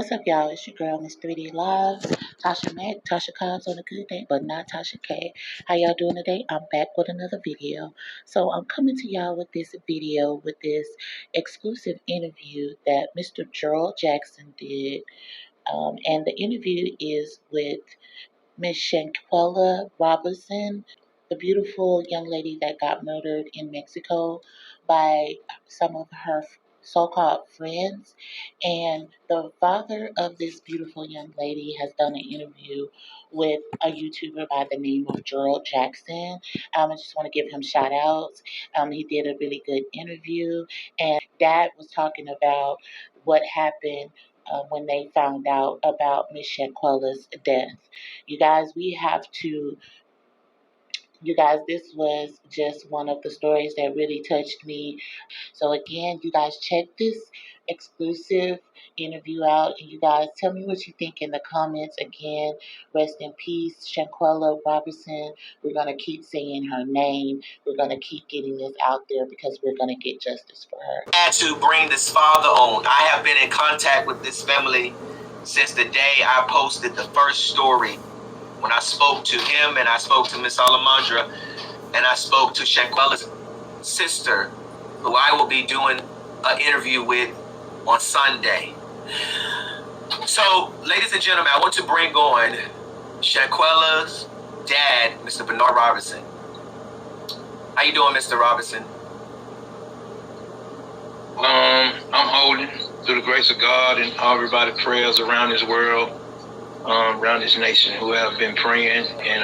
What's up, y'all? It's your girl, Miss 3D Live. Tasha Mack, Tasha Cobbs on a good day, but not Tasha K. How y'all doing today? I'm back with another video. So I'm coming to y'all with this video, with this exclusive interview that Mr. Gerald Jackson did. And the interview is with Miss Shanquella Robinson, the beautiful young lady that got murdered in Mexico by some of her so-called friends. And the father of this beautiful young lady has done an interview with a YouTuber by the name of Gerald Jackson. I just want to give him shout outs. He did a really good interview, and Dad was talking about what happened when they found out about Miss Shanquella's death. You guys, we have to, you guys, this was just one of the stories that really touched me. So, again, you guys, check this exclusive interview out, and you guys tell me what you think in the comments. Again, rest in peace, Shanquella Robinson. We're going to keep saying her name. We're going to keep getting this out there because we're going to get justice for her. Had to bring this father on. I have been in contact with this family since the day I posted the first story. When I spoke to him and I spoke to Miss Alamandra and I spoke to Shaquella's sister, who I will be doing an interview with on Sunday. So, ladies and gentlemen, I want to bring on Shaquella's dad, Mr. Bernard Robinson. How you doing, Mr. Robinson? I'm holding through the grace of God and everybody's prayers around this world, around this nation who have been praying and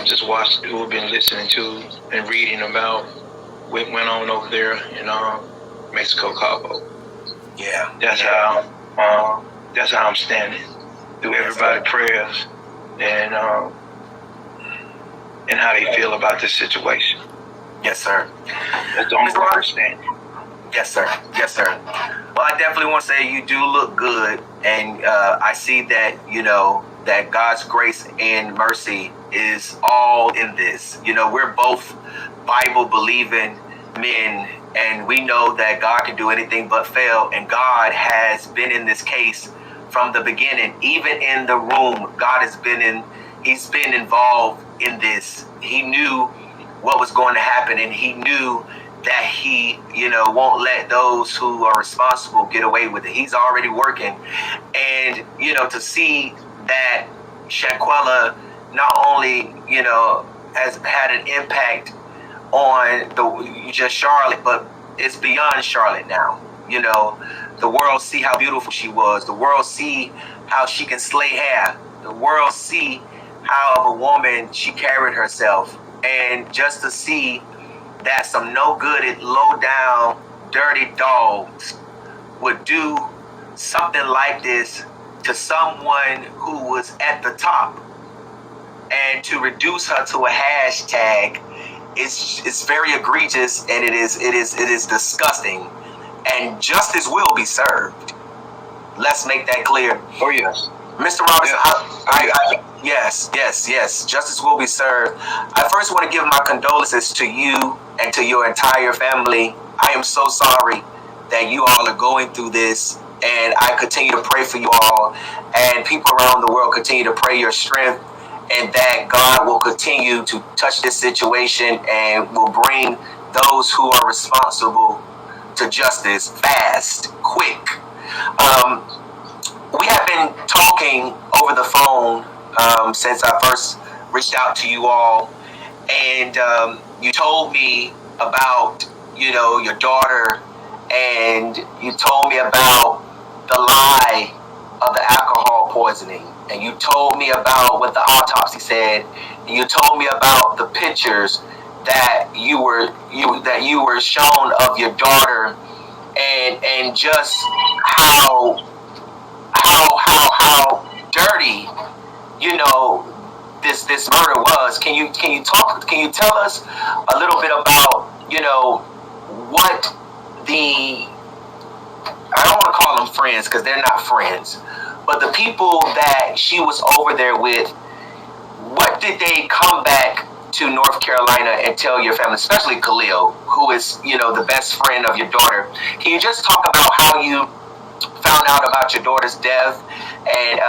just watched, who have been listening to and reading about what went on over there in Mexico, Cabo. Yeah, that's how I'm standing through everybody's prayers and how they feel about this situation. Yes, sir. That's the only way I'm standing. Yes, sir. Yes, sir. Well, I definitely want to say you do look good, and I see that, that God's grace and mercy is all in this. We're both Bible-believing men, and we know that God can do anything but fail, and God has been in this case from the beginning. Even in the room, He's been involved in this. He knew what was going to happen, and He knew that He, won't let those who are responsible get away with it. He's already working. And, to see that Shaquella not only, has had an impact on just Charlotte, but it's beyond Charlotte now. The world see how beautiful she was. The world see how she can slay hair. The world see how of a woman she carried herself. And just to see that some no good, low down, dirty dogs would do something like this to someone who was at the top, and to reduce her to a hashtag, it's very egregious, and it is disgusting, and justice will be served. Let's make that clear. Oh yes. Mr. Robinson, yes. Justice will be served. I first want to give my condolences to you and to your entire family. I am so sorry that you all are going through this, and I continue to pray for you all, and people around the world continue to pray your strength, and that God will continue to touch this situation and will bring those who are responsible to justice fast, quick. We have been talking over the phone since I first reached out to you all, and you told me about, your daughter, and you told me about the lie of the alcohol poisoning, and you told me about what the autopsy said, and you told me about the pictures that you were shown of your daughter, and just how dirty, this murder was. Can you tell us a little bit about, what I don't want to call them friends because they're not friends, but the people that she was over there with, what did they come back to North Carolina and tell your family, especially Khalil, who is, the best friend of your daughter? Can you just talk about how you found out about your daughter's death, and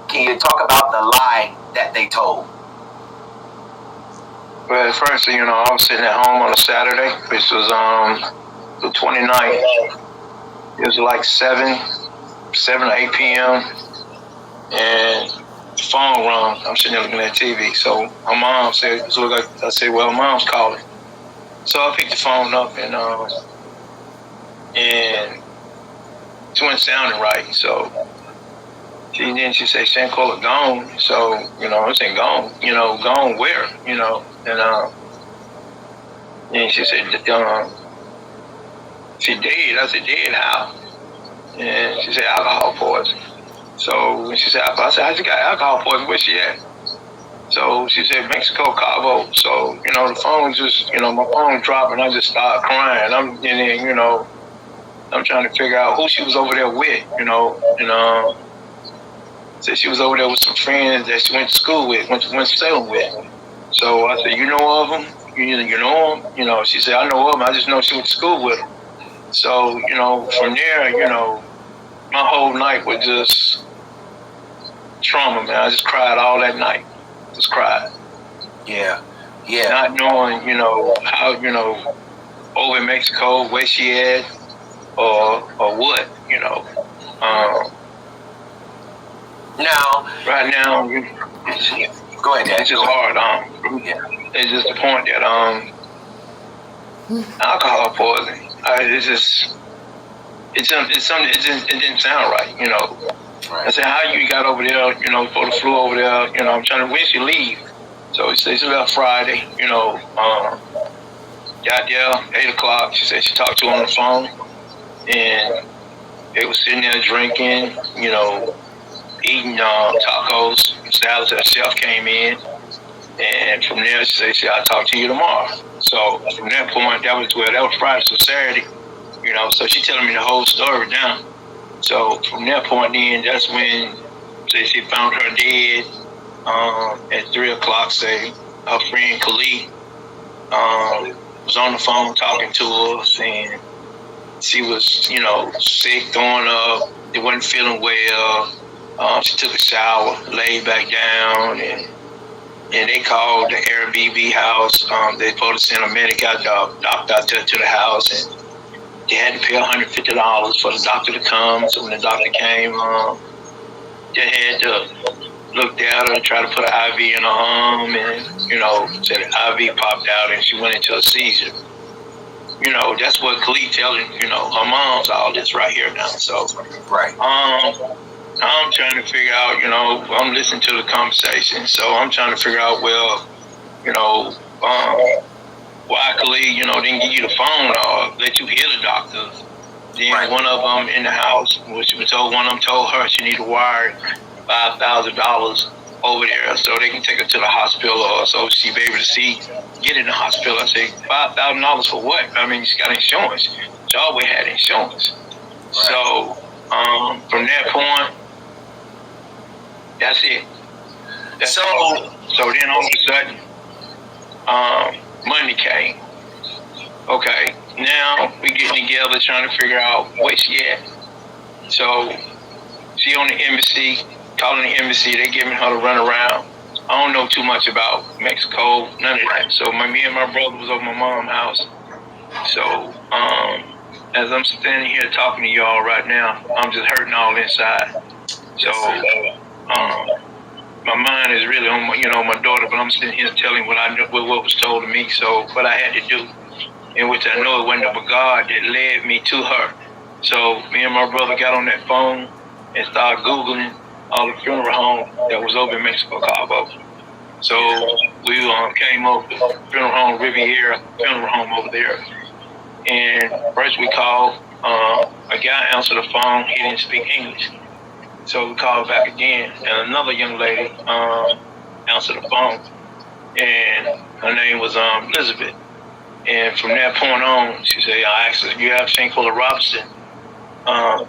can you talk about the lie that they told? Well, at first, I was sitting at home on a Saturday, which was the 29th. It was like 7 or 8 p.m. and the phone rung. I'm sitting there looking at TV. So my mom said, I said, well, Mom's calling. So I picked the phone up, and it wasn't sounding right. So she said, Shanquella gone. So, I'm saying gone. Gone where? And she said, she dead. I said, dead how? And she said, alcohol poison. So when she said, I said, how'd you got alcohol poison? Where's she at? So she said, Mexico, Cabo. So, the phone just, my phone dropped, and I just started crying. I'm trying to figure out who she was over there with, said she was over there with some friends that she went to school with, went to sailing with. So I said, you know of them? You know them? She said, I know of them. I just know she went to school with them. So, from there, my whole night was just trauma, man. I just cried all that night. Just cried. Yeah. Not knowing, how, over in Mexico, where she at, or what, Now, right now, go ahead, Dad. It's just hard. It's just the point that alcohol poisoning. It didn't sound right. I said, how you got over there? For the flu over there. I'm trying to. When she leave? So she said she left Friday. Got there 8 o'clock. She said she talked to him on the phone, and they was sitting there drinking. Eating tacos. Salad herself came in, and from there she said, I'll talk to you tomorrow. So from that point, that was Friday, so Saturday, so she telling me the whole story now. So from that point then, that's when she found her dead at 3 o'clock, say her friend Khalid was on the phone talking to us, and she was, sick, throwing up, they wasn't feeling well. She took a shower, laid back down, and they called the Airbnb house. They supposed to send a medical doctor out there to the house, and they had to pay $150 for the doctor to come. So when the doctor came, they had to look at her and try to put an IV in her arm, and said the IV popped out and she went into a seizure. That's what Khalid telling her mom's all this right here now. So right. I'm trying to figure out, I'm listening to the conversation, so I'm trying to figure out, well, why Khalid, didn't give you the phone or let you hear the doctor. Then right. One of them in the house, which was told, one of them told her she need to wire $5,000 over there so they can take her to the hospital, or so she be able to get in the hospital. I said, $5,000 for what? I mean, she got insurance. She always had insurance. Right. So from that point, that's it. So then all of a sudden, Monday came. Okay, now we getting together trying to figure out where she at. So she on the embassy, calling the embassy, they giving her to run around. I don't know too much about Mexico, none of that. So me and my brother was over my mom's house. So as I'm standing here talking to y'all right now, I'm just hurting all inside. So my mind is really on my daughter, but I'm sitting here telling what was told to me. So what I had to do, in which I know it wasn't but God that led me to her. So me and my brother got on that phone and started Googling all the funeral homes that was over in Mexico, Cabo. So we came up to funeral home Riviera, funeral home over there. And first we called, a guy answered the phone, he didn't speak English. So we called back again, and another young lady answered the phone, and her name was Elizabeth. And from that point on, she said, I asked her, you have Shanquella Robinson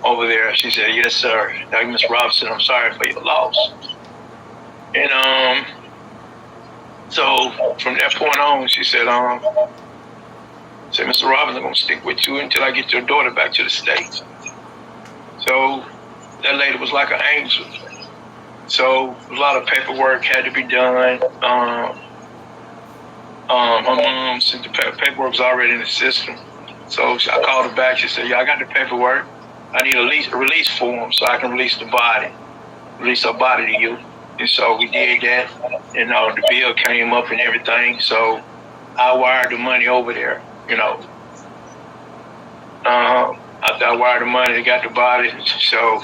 over there? She said, yes, sir. Miss Robinson, I'm sorry for your loss. And so from that point on, she said, Mr. Robinson, I'm going to stick with you until I get your daughter back to the States. So that lady was like an angel. So a lot of paperwork had to be done. My mom said the paperwork was already in the system. So I called her back. She said, "Yeah, I got the paperwork. I need a release form so I can release the body, release her body to you." And so we did that. And the bill came up and everything. So I wired the money over there. After I wired the money, they got the body. So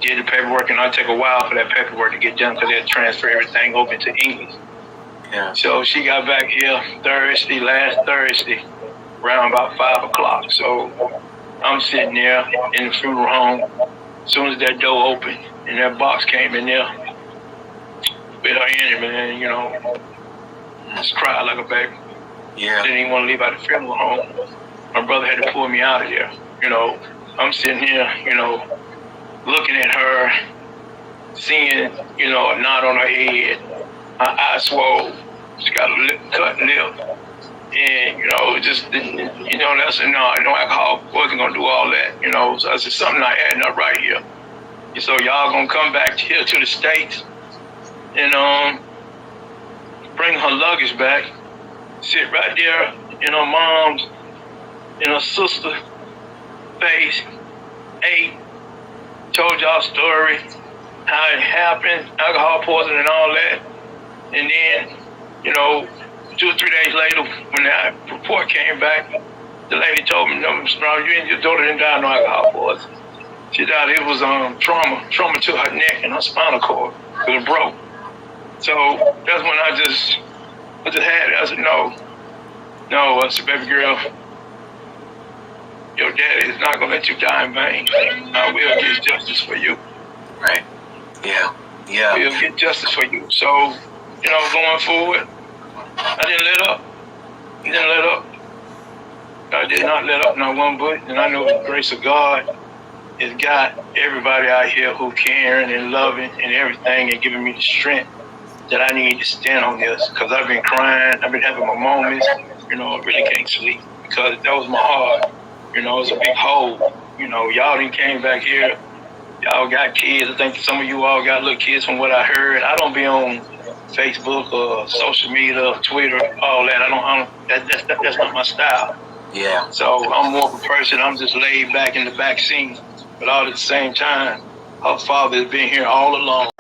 did the paperwork, and it'll take a while for that paperwork to get done because they'll transfer everything over to English. Yeah. So she got back here last Thursday, around about 5 o'clock. So I'm sitting there in the funeral home. As soon as that door opened and that box came in there, with her in it, man, just cried like a baby. Yeah. Didn't even want to leave out the funeral home. My brother had to pull me out of there. I'm sitting here, looking at her, seeing, a knot on her head, her eye swole, she got a cut lip, and just that's no alcohol wasn't gonna do all that, So I said something not adding up right here. And so y'all gonna come back here to the States and bring her luggage back, sit right there in her mom's, in her sister's face, ate, told y'all story, how it happened, alcohol poisoning and all that. And then, 2 or 3 days later, when that report came back, the lady told me, "No, your daughter didn't die of no alcohol poisoning. She died, it was trauma to her neck and her spinal cord. It was broke." So that's when I just had it. I said, no. I said, "Baby girl, your daddy is not gonna let you die in vain. I will get justice for you." Right. Yeah. Yeah. We'll get justice for you. So, going forward, I didn't let up. I did not let up not one bit. And I know the grace of God has got everybody out here who caring and loving and everything and giving me the strength that I need to stand on this. Because I've been crying. I've been having my moments. I really can't sleep because that was my heart. It's a big hole. Y'all didn't came back here. Y'all got kids. I think some of you all got little kids from what I heard. I don't be on Facebook or social media, Twitter, all that. I don't that's not my style. Yeah. So I'm more of a person. I'm just laid back in the back seat. But all at the same time, her father has been here all along.